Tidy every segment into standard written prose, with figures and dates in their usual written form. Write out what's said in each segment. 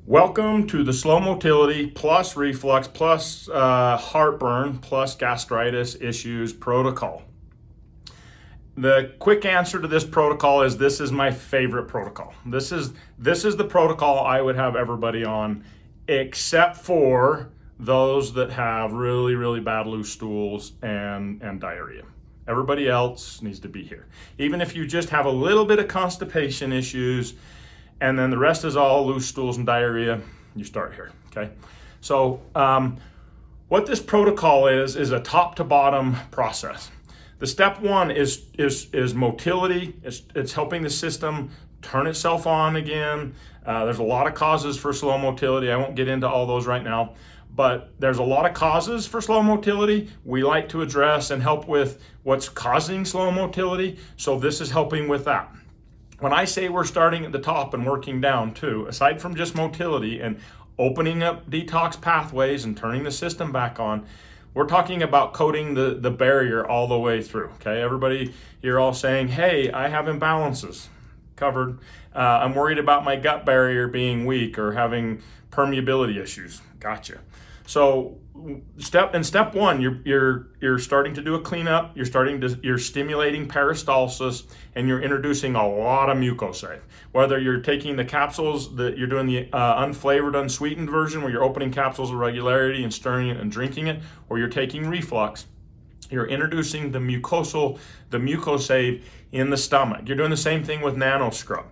Welcome to the slow motility plus reflux plus heartburn plus gastritis issues protocol. The quick answer to this protocol is this is my favorite protocol. This is the protocol I would have everybody on, except for those that have really bad loose stools and diarrhea. Everybody else needs to be here. Even if you just have a little bit of constipation issues, and then the rest is all loose stools and diarrhea, you start here, okay? So what this protocol is a top to bottom process. The step one is motility. It's helping the system turn itself on again. There's a lot of causes for slow motility. I won't get into all those right now, but there's a lot of causes for slow motility. We like to address and help with what's causing slow motility, so this is helping with that. When I say we're starting at the top and working down too, aside from just motility and opening up detox pathways and turning the system back on, we're talking about coating the barrier all the way through, okay? Everybody, you're all saying, hey, I have imbalances. Covered. I'm worried about my gut barrier being weak or having permeability issues. Gotcha. So step one, you're starting to do a cleanup. You're stimulating peristalsis, and you're introducing a lot of mucosave. Whether you're taking the capsules that you're doing the unflavored, unsweetened version, where you're opening capsules of regularity and stirring it and drinking it, or you're taking reflux, you're introducing the mucosave in the stomach. You're doing the same thing with nano scrub.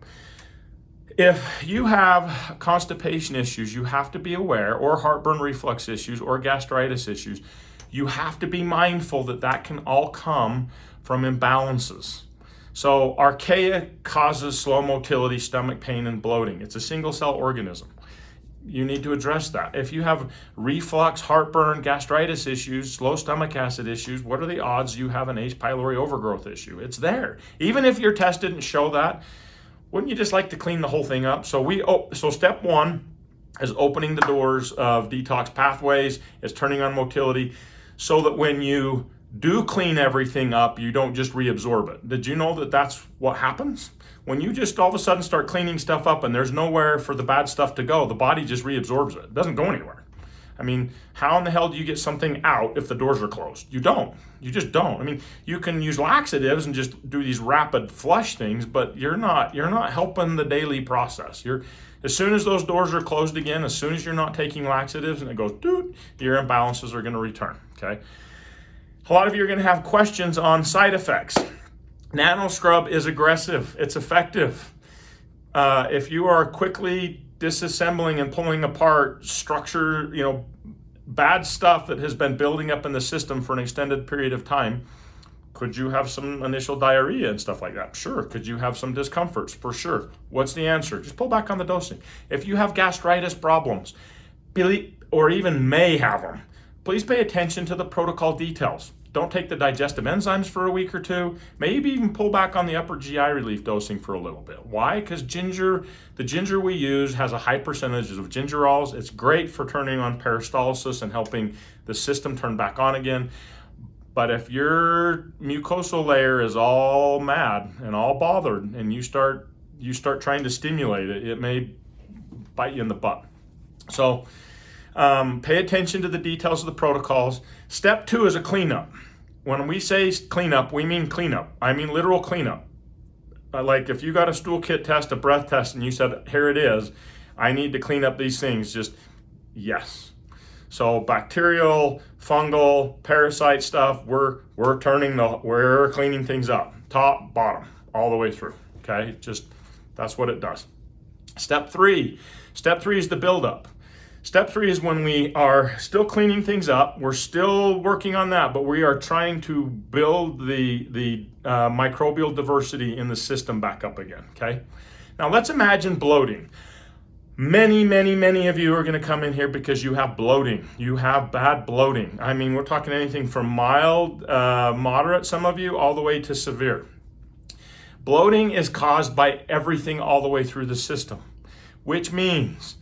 If you have constipation issues, you have to be aware, or heartburn reflux issues, or gastritis issues, you have to be mindful that can all come from imbalances. So archaea causes slow motility, stomach pain, and bloating. It's a single cell organism. You need to address that. If you have reflux, heartburn, gastritis issues, low stomach acid issues, what are the odds you have an H. pylori overgrowth issue? It's there. Even if your test didn't show that, wouldn't you just like to clean the whole thing up? So step one is opening the doors of detox pathways, is turning on motility, so that when you do clean everything up, you don't just reabsorb it. Did you know that that's what happens? When you just all of a sudden start cleaning stuff up and there's nowhere for the bad stuff to go, the body just reabsorbs it. It doesn't go anywhere. I mean, how in the hell do you get something out if the doors are closed? You don't. You just don't. I mean, you can use laxatives and just do these rapid flush things, but you're not helping the daily process. As soon as those doors are closed again, as soon as you're not taking laxatives and it goes doot, your imbalances are going to return, okay? A lot of you are going to have questions on side effects. Nano scrub is aggressive. It's effective. If you are quickly disassembling and pulling apart structure, bad stuff that has been building up in the system for an extended period of time, could you have some initial diarrhea and stuff like that? Sure. Could you have some discomforts? For sure. What's the answer? Just pull back on the dosing. If you have gastritis problems, or even may have them, please pay attention to the protocol details. Don't take the digestive enzymes for a week or two. Maybe even pull back on the upper GI relief dosing for a little bit. Why? Because the ginger we use has a high percentage of gingerols. It's great for turning on peristalsis and helping the system turn back on again. But if your mucosal layer is all mad and all bothered and you start trying to stimulate it, it may bite you in the butt. So pay attention to the details of the protocols. Step two is a cleanup. When we say cleanup, we mean cleanup. I mean literal cleanup. Like if you got a stool kit test, a breath test, and you said, here it is, I need to clean up these things, just yes. So bacterial, fungal, parasite stuff, we're cleaning things up, top, bottom, all the way through, okay? Just, that's what it does. Step three is the buildup. Step three is when we are still cleaning things up. We're still working on that, but we are trying to build the microbial diversity in the system back up again, okay? Now let's imagine bloating. Many of you are going to come in here because you have bloating. You have bad bloating. I mean, we're talking anything from mild, moderate, some of you, all the way to severe. Bloating is caused by everything all the way through the system, which means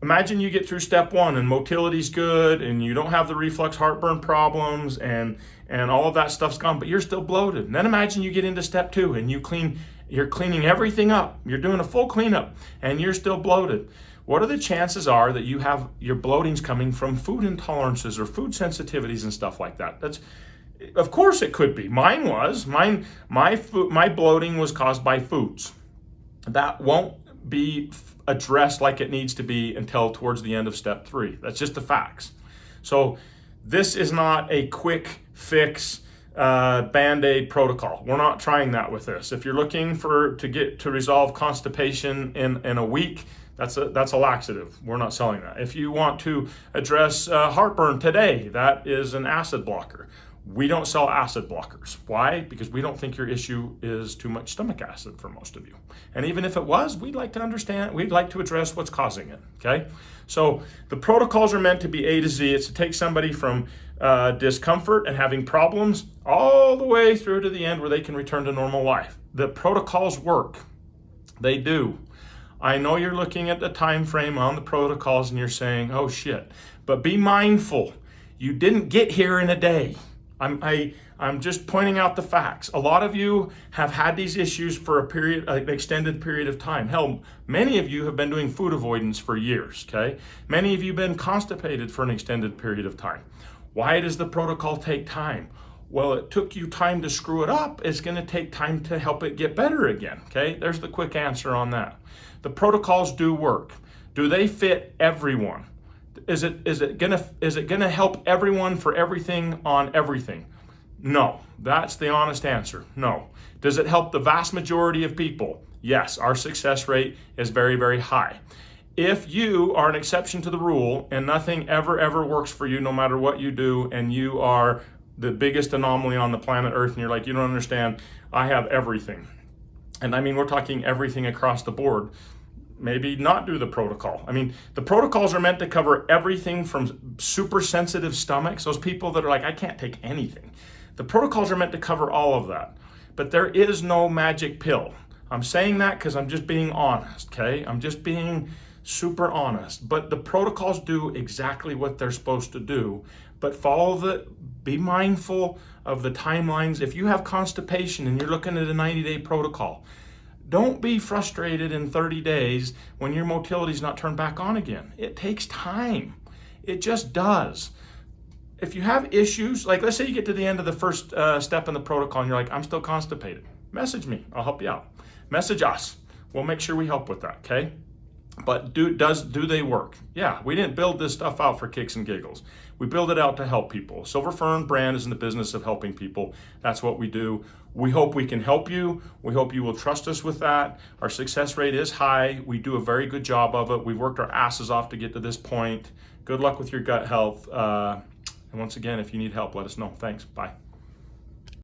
imagine you get through step one and motility's good and you don't have the reflux heartburn problems and all of that stuff's gone, but you're still bloated. And then imagine you get into step two and you're cleaning everything up. You're doing a full cleanup and you're still bloated. what are the chances are that you have your bloating's coming from food intolerances or food sensitivities and stuff like that? Of course it could be. My bloating was caused by foods. That won't be addressed like it needs to be until towards the end of step 3. That's just the facts. So this is not a quick fix Band-Aid protocol. We're not trying that with this. If you're looking to resolve constipation in a week, that's a laxative. We're not selling that. If you want to address heartburn today, that is an acid blocker. We don't sell acid blockers. Why? Because we don't think your issue is too much stomach acid for most of you. And even if it was, we'd like to address what's causing it, okay? So the protocols are meant to be A to Z. It's to take somebody from discomfort and having problems all the way through to the end where they can return to normal life. The protocols work. They do. I know you're looking at the time frame on the protocols and you're saying, oh shit, but be mindful. You didn't get here in a day. I'm just pointing out the facts. A lot of you have had these issues for an extended period of time. Hell, many of you have been doing food avoidance for years, okay? Many of you have been constipated for an extended period of time. Why does the protocol take time? Well, it took you time to screw it up. It's gonna take time to help it get better again, okay? There's the quick answer on that. The protocols do work. Do they fit everyone? Is it gonna help everyone for everything on everything? No, that's the honest answer. No. Does it help the vast majority of people? Yes, our success rate is very, very high. If you are an exception to the rule and nothing ever works for you, no matter what you do, and you are the biggest anomaly on the planet Earth, and you're like, you don't understand, I have everything. And I mean, we're talking everything across the board. Maybe not do the protocol. I mean, the protocols are meant to cover everything from super sensitive stomachs, those people that are like, I can't take anything. The protocols are meant to cover all of that. But there is no magic pill. I'm saying that because I'm just being honest, okay? I'm just being super honest. But the protocols do exactly what they're supposed to do. But be mindful of the timelines. If you have constipation and you're looking at a 90-day protocol, don't be frustrated in 30 days when your motility is not turned back on again. It takes time. It just does. If you have issues, like let's say you get to the end of the first step in the protocol and you're like, I'm still constipated. Message me, I'll help you out. Message us, we'll make sure we help with that, okay? But do they work? Yeah, we didn't build this stuff out for kicks and giggles. We build it out to help people. Silver Fern brand is in the business of helping people. That's what we do. We hope we can help you. We hope you will trust us with that. Our success rate is high. We do a very good job of it. We've worked our asses off to get to this point. Good luck with your gut health. And once again, if you need help, let us know. Thanks. Bye.